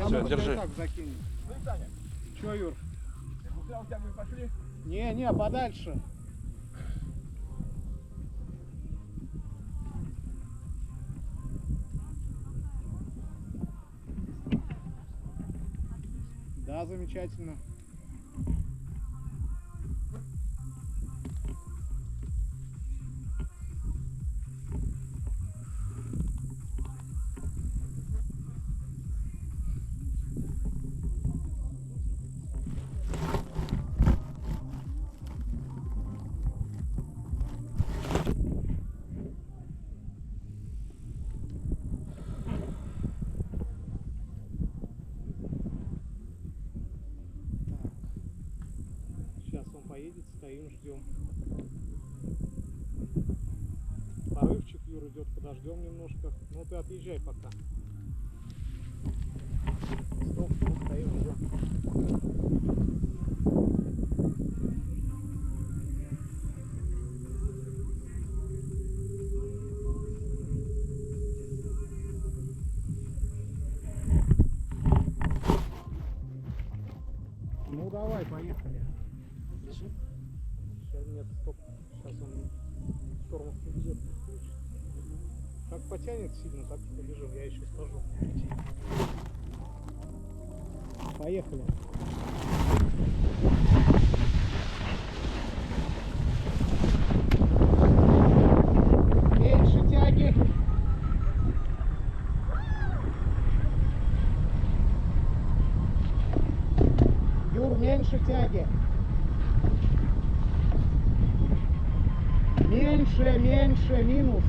Все, держи. Так закинем. Че, Юр? Пошли. Не, подальше. Да, замечательно. Сейчас он поедет, стоим, ждем. Порывчик Юр идет, подождем немножко. Ну ты отъезжай пока. Стоп, мы стоим, ждем. Ну давай, поехали. Сейчас нет, стоп. Сейчас он тормоз идет. Как потянет сильно, так и побежим. Я еще скажу. Поехали. Меньше тяги. Юр, меньше тяги. Меньше, минус.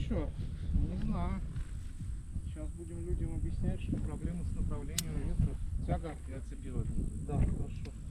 что? Не знаю. Сейчас будем людям объяснять, что проблемы с направлением ветра. Тяга. Я цепила. Да, хорошо.